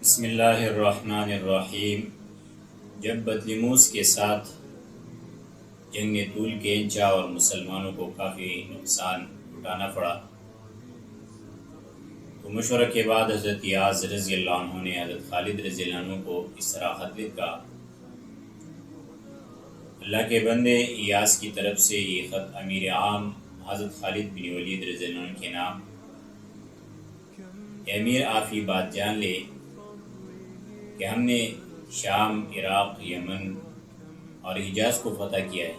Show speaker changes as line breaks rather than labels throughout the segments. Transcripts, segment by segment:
بسم اللہ الرحمن الرحیم۔ جب بطلیموس کے ساتھ جنگ نے طول کھینچا اور مسلمانوں کو کافی نقصان اٹھانا پڑا تو مشورہ کے بعد حضرت یاس رضی اللہ عنہ نے حضرت خالد رضی اللہ عنہ کو اس طرح خط لکھا: اللہ کے بندے، یاس کی طرف سے یہ خط امیر عام حضرت خالد بن ولید رضی اللہ عنہ کے نام۔ اے امیر، آپ یہ بات جان لے کہ ہم نے شام، عراق، یمن اور حجاز کو فتح کیا ہے۔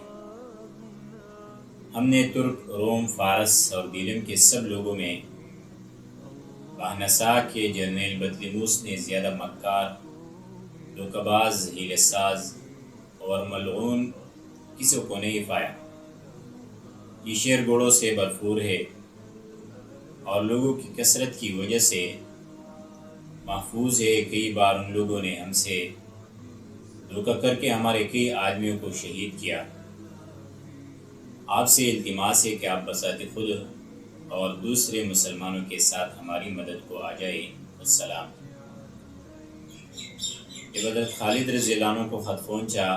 ہم نے ترک، روم، فارس اور دیلم کے سب لوگوں میں باہنسا کے جنرل بطلیموس نے زیادہ مکار، دھوکہ باز، حیلہ ساز اور ملعون کسی کو نہیں پایا۔ یہ شہر گھوڑوں سے بھرپور ہے اور لوگوں کی کثرت کی وجہ سے محفوظ ہے۔ کئی بار ان لوگوں نے ہم سے دھوکہ کر کے ہمارے کئی آدمیوں کو شہید کیا۔ آپ سے التماس ہے کہ آپ بذات خود اور دوسرے مسلمانوں کے ساتھ ہماری مدد کو آ جائے۔ السلام۔ جب حضرت خالد رضی اللہ عنہ کو خط پہنچا،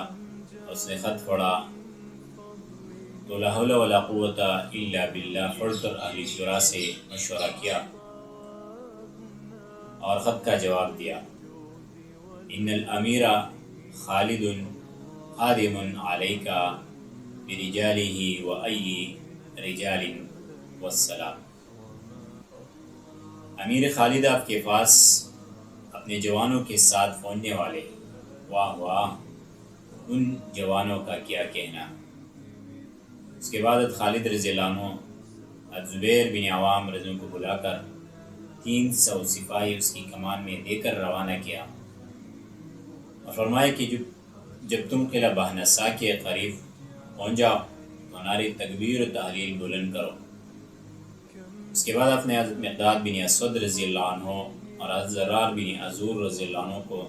اس نے خط پڑھا تو لا حول ولا قوت الا باللہ پڑھ کر اہل شورا سے مشورہ کیا اور خط کا جواب دیا: ان الامیر خالد خادم علیک برجالہ و ای رجال والسلام۔ امیر خالد آپ کے پاس اپنے جوانوں کے ساتھ پہنچنے والے ہیں۔ واہ واہ، ان جوانوں کا کیا کہنا۔ اس کے بعد خالد رضی اللہ عنہ زبیر بن عوام رضی اللہ عنہ کو بلا کر 300 سپاہی اس کی کمان میں دے کر روانہ کیا اور فرمایا کہ جب تم قلعہ باہنسا کے قریب پہنچ جاؤ تو نعرے تکبیر و تحلیل بلند کرو۔ اس کے بعد اپنے حضرت مقداد بن اسود رضی اللہ عنہ اور حضرت زرار بن عزور رضی اللہ عنہ کو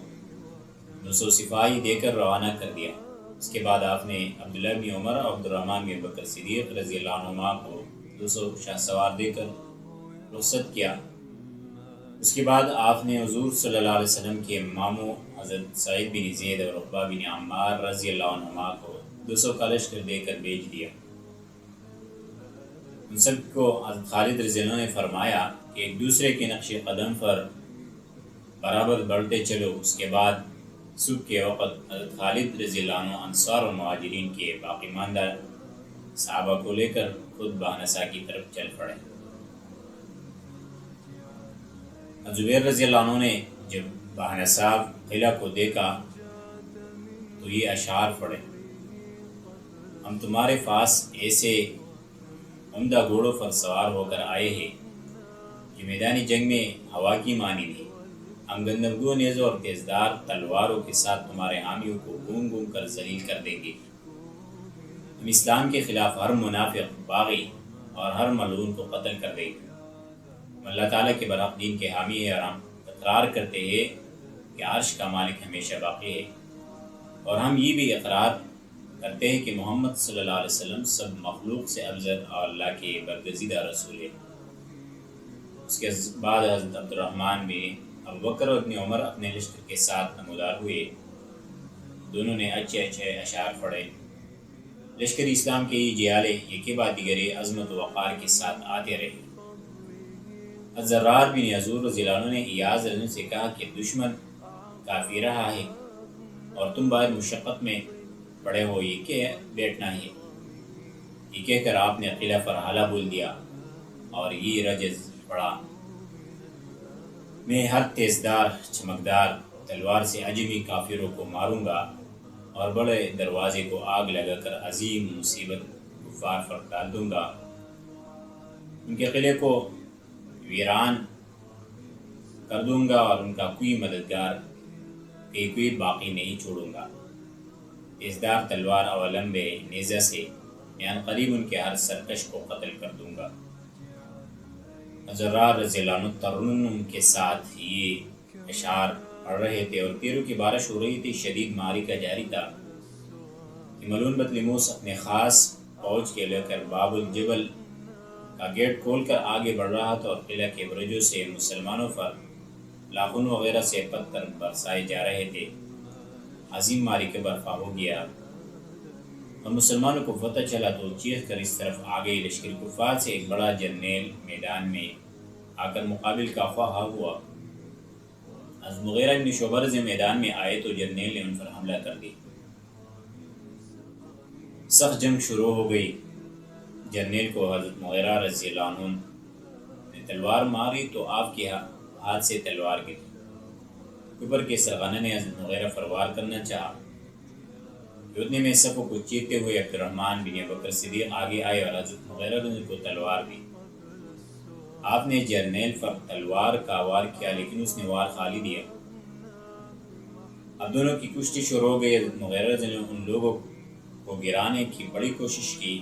200 سپاہی دے کر روانہ کر دیا۔ اس کے بعد آپ نے عبداللہ بن عمر اور عبد الرحمن بن بکر صدیق رضی اللہ عنہما کو 200 شاہ سوار دے کر رخصت کیا۔ اس کے بعد آپ نے حضور صلی اللہ علیہ وسلم کے ماموں حضرت سعید بن زید اور عقبہ بن عمار رضی اللہ عنہما کو 200 کا لشکر دے کر بھیج دیا۔ ان سب کو حضرت خالد رضی اللہ عنہ نے فرمایا کہ ایک دوسرے کے نقش قدم پر برابر بڑھتے چلو۔ اس کے بعد صبح کے وقت حضرت خالد رضی اللہ عنہ انصار و مہاجرین کے باقی ماندہ صحابہ کو لے کر خود باہنسا کی طرف چل پڑے۔ زبیر رضی اللہ عنہ نے جب باہنسا قلعہ کو دیکھا تو یہ اشعار پڑھے: ہم تمہارے پاس ایسے عمدہ گھوڑوں پر سوار ہو کر آئے ہیں جو میدانی جنگ میں ہوا کی مانند ہے۔ ہم گندمگو نیزوں اور تیزدار تلواروں کے ساتھ تمہارے حامیوں کو گھوم گھوم کر ذلیل کر دیں گے۔ ہم اسلام کے خلاف ہر منافق، باغی اور ہر ملعون کو قتل کر دیں گے۔ ہم اللہ تعالیٰ کے برحق دین کے حامی ہیں اور ہم اقرار کرتے ہیں کہ عرش کا مالک ہمیشہ باقی ہے، اور ہم یہ بھی اقرار کرتے ہیں کہ محمد صلی اللہ علیہ وسلم سب مخلوق سے افضل اور اللہ کے برگزیدہ رسول ہے۔ اس کے بعد حضرت عبد الرحمن بن ابوبکر اور ابن عمر اپنے لشکر کے ساتھ نمودار ہوئے۔ دونوں نے اچھے اشعار پڑھے۔ لشکر اسلام کے یہ جیالے یکے بعد دیگرے عظمت و وقار کے ساتھ آتے رہے۔ زرار بن عزور رضی اللہ عنہ نے ایاز رضی اللہ عنہ سے کہا کہ دشمن کافی رہا ہے اور تم باہر مشقت میں پڑے ہو، یہ کہ بیٹھنا ہے۔ یہ کہہ کر آپ نے قلعہ پر حلہ بول دیا اور یہ رجز پڑا: میں ہر تیزدار چمکدار تلوار سے عجمی کافروں کو ماروں گا اور بڑے دروازے کو آگ لگا کر عظیم مصیبت کفار پر ڈال دوں گا۔ ان کے قلعے کو ویران کر دوں گا اور ان کا کوئی مددگار کوئی باقی نہیں چھوڑوں گا۔ تیزدار تلوار اور لمبے نیزہ سے میں ان قریب ان کے ہر سرکش کو قتل کر دوں گا۔ زرار رضی اللہ عنہ ترنم کے ساتھ یہ اشعار پڑھ رہے تھے اور تیروں کی بارش ہو رہی تھی۔ شدید معرکہ جاری تھا کہ ملعون بطلیموس اپنے خاص فوج کے لے کر باب الجبل کا گیٹ کھول کر آگے بڑھ رہا تھا اور قلعہ کے برجوں سے مسلمانوں پر لاخن وغیرہ سے پتھر برسائے جا رہے تھے۔ عظیم معرکہ برپا ہو گیا اور مسلمانوں کو فتح چلا تو چیخ کر اس طرف آ گئی۔ لشکر کفار سے ایک بڑا جرنیل میدان میں آ کر مقابل کا خواہاں ہوا۔ حضرت مغیرہ بن شعبہ رضی میدان میں آئے تو جرنیل نے ان پر حملہ کر دی۔ سخت جنگ شروع ہو گئی۔ جرنیل کو حضرت مغیرہ رضی اللہ عنہ نے تلوار ماری تو آپ کے ہاتھ سے تلوار گری۔ اوپر کے سرغنہ نے حضرت مغیرہ پر وار کرنا چاہا کہ اتنے میں صفوں کو چیرتے ہوئے عبد الرحمن بن ابوبکر صدیق آگے آئے اور حضرت مغیرہ کو تلوار دی۔ آپ نے جرنیل پر تلوار کا وار کیا لیکن اس نے وار خالی دیا۔ اب دونوں کی کشتی شروع ہو گئی۔ حضرت مغیرہ نے ان لوگوں کو گرانے کی بڑی کوشش کی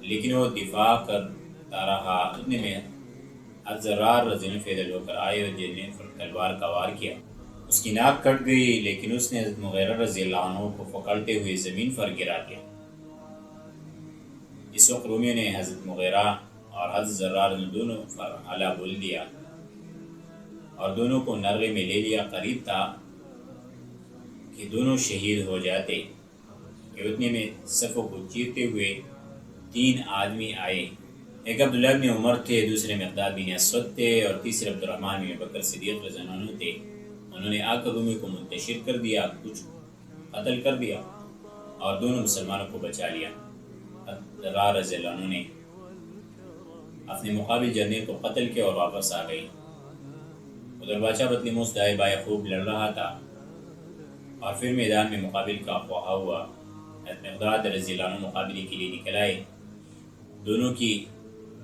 لیکن وہ دفاع کرتا رہا۔ اتنے میں الزرار رضی اللہ پیدل ہو کر آئے اور جرنیل پر تلوار کا وار کیا۔ اس کی ناک کٹ گئی لیکن اس نے حضرت مغیرہ رضی اللہ عنہ کو پکڑتے ہوئے زمین پر گرا دیا۔ اس وقت رومیوں نے حضرت مغیرہ اور حضرت زرار دونوں پر حملہ بول دیا اور دونوں کو نرغے میں لے لیا۔ قریب تھا کہ دونوں شہید ہو جاتے کہ اتنے میں صفوں کو چیرتے ہوئے 3 آدمی آئے۔ ایک عبداللہ بن عمر تھے، دوسرے مقداد بن اسود تھے اور تیسرے عبد الرحمن بن ابوبکر صدیق رضی اللہ عنہ تھے۔ انہوں نے آ کر رومیوں کو منتشر کر دیا، کچھ قتل کر دیا اور دونوں مسلمانوں کو بچا لیا۔ زرار رضی اللہ عنہ نے اپنے مقابل جرنیل کو قتل کیا اور واپس آ گئی۔ ادھر بادشاہ بطلیموس دائیں بائیں خوب لڑ رہا تھا اور پھر میدان میں مقابل کا خواہاں ہوا۔ حضرت مقداد رضی اللہ عنہ مقابلے کے لیے نکل آئے، دونوں کی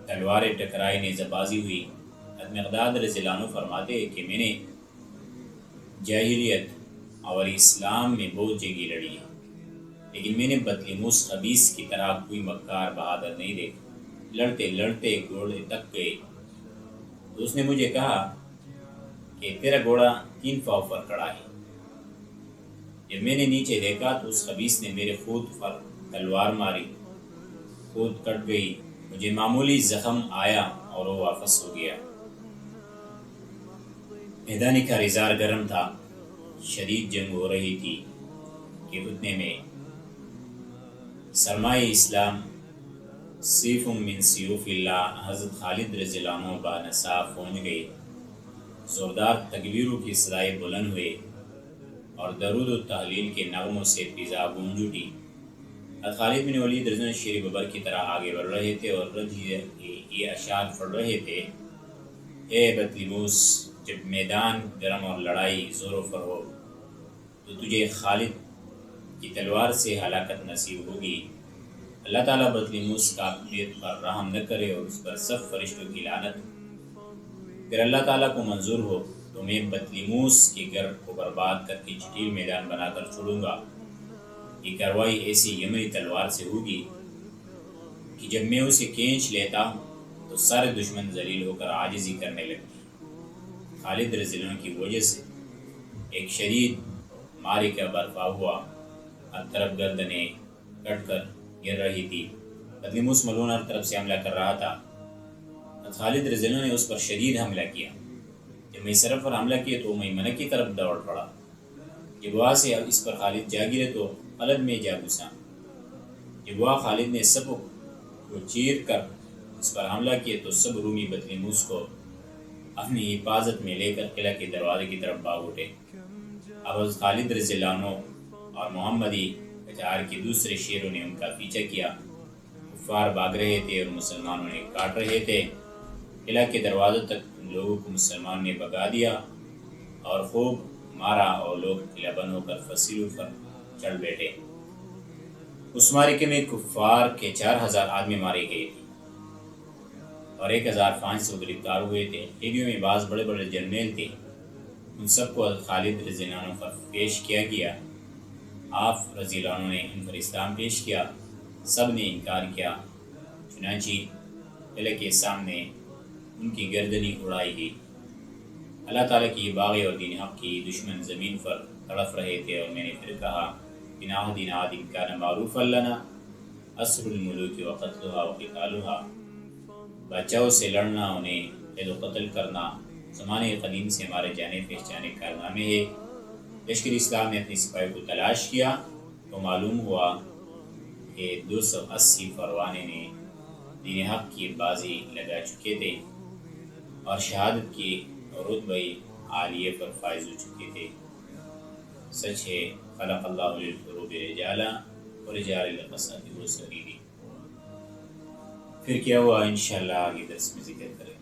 تلواریں ٹکرائی، نیزہ بازی ہوئی۔ حضرت مقداد رضی اللہ عنہ فرماتے کہ میں نے جاہلیت اور اسلام میں بہت جنگیں لڑی ہیں لیکن میں نے بطلیموس خبیث کی طرح کوئی مکار بہادر نہیں دیکھا۔ لڑتے لڑتے گھوڑے تک گئے تو اس نے مجھے کہا کہ تیرا گھوڑا 3 پاؤں پر کھڑا ہے۔ جب میں نے نیچے دیکھا تو اس خبیث نے میرے خود پر تلوار ماری، خود کٹ گئی، مجھے معمولی زخم آیا اور وہ واپس ہو گیا۔ میدان کا ریزار گرم تھا، شدید جنگ ہو رہی تھی کہ اتنے میں سرمایہ اسلام سیف من سیوف اللہ حضرت خالد رضی اللہ عنہ بانصاف پہنچ گئی۔ زوردار تکبیروں کی صدائیں بلند ہوئے اور درود و تحلیل کے نغموں سے فضا گونج اٹھی۔ حضرت خالد بن ولید رضی اللہ عنہ شیر ببر کی طرح آگے بڑھ رہے تھے اور یہ اشعار پڑھ رہے تھے: اے بطلیموس، جب میدان گرم اور لڑائی زوروں پر ہو تو تجھے خالد کی تلوار سے ہلاکت نصیب ہوگی۔ اللہ تعالیٰ بطلیموس کافریت پر رحم نہ کرے اور اس پر سب فرشتوں کی لعنت۔ پھر اللہ تعالیٰ کو منظور ہو تو میں بطلیموس کے گھر کو برباد کر کے جٹیل میدان بنا کر چھوڑوں گا۔ یہ کارروائی ایسی یمنی تلوار سے ہوگی کہ جب میں اسے کھینچ لیتا ہوں تو سارے دشمن ذلیل ہو کر عاجزی کرنے لگتے۔ خالد رضی اللہ عنہ کی وجہ سے ایک شدید معرکہ برپا ہوا، ہر طرف گردنیں کٹ کر گر رہی تھی۔ بطلیموس ملعون ہر طرف سے حملہ کر رہا تھا۔ خالد رضی اللہ عنہ نے اس پر شدید حملہ کیا۔ جب میسرہ پر حملہ کیا تو میمنہ کی طرف دوڑ پڑا۔ جب وہاں سے اس پر خالد جا گرے تو قلب میں جا گھسا۔ جب وہاں خالد نے سب کو چیر کر اس پر حملہ کیا تو سب رومی بطلیموس کو اپنی حفاظت میں لے کر قلعہ کے دروازے کی طرف بھاگ اٹھے۔ اب حضرت خالد رضی اللہ عنہ اور محمدی کچار کے دوسرے شیروں نے ان کا پیچھا کیا۔ کفار بھاگ رہے تھے اور مسلمانوں نے کاٹ رہے تھے۔ قلعہ کے دروازے تک ان لوگوں کو مسلمان نے بھگا دیا اور خوب مارا اور لوگ قلعہ بند ہو کر فصیلوں پر چڑھ بیٹھے۔ اس معرکے میں کفار کے 4000 آدمی مارے گئے تھے اور 1500 گرفتار ہوئے تھے۔ قیدیوں میں بعض بڑے بڑے جرنیل تھے، ان سب کو خالد رضی اللہ عنہ پر پیش کیا گیا۔ آپ رضی اللہ عنہ نے ان پر اسلام پیش کیا، سب نے انکار کیا، چنانچہ قلعے کے سامنے ان کی گردنیں اڑائی گئی۔ اللہ تعالیٰ کی باغی اور دین حق کی دشمن زمین پر تڑپ رہے تھے اور میں نے پھر کہا: بِنَا دِنَ عَادٍ كَانَ مَعْرُوفًا لَنَا أَسْرُ الْمُلُوكِ وَقَتْلُهَا وَقِتَالُهَا۔ بادشاہوں سے لڑنا، انہیں قید و قتل کرنا زمانے قدیم سے ہمارے جانے پہچانے کارنامے ہے۔ لشکر اسلام نے اپنے سپاہی کو تلاش کیا تو معلوم ہوا کہ 280 پروانے نے دین حق کی بازی لگا چکے تھے اور شہادت کی رتبہ عالیہ پر فائز ہو چکے تھے۔ سچ ہے خلق اللہ للحروب رجالا ورجال للقصاص والسبیل۔ پھر کیا ہوا انشاءاللہ آگے درس میں ذکر کریں۔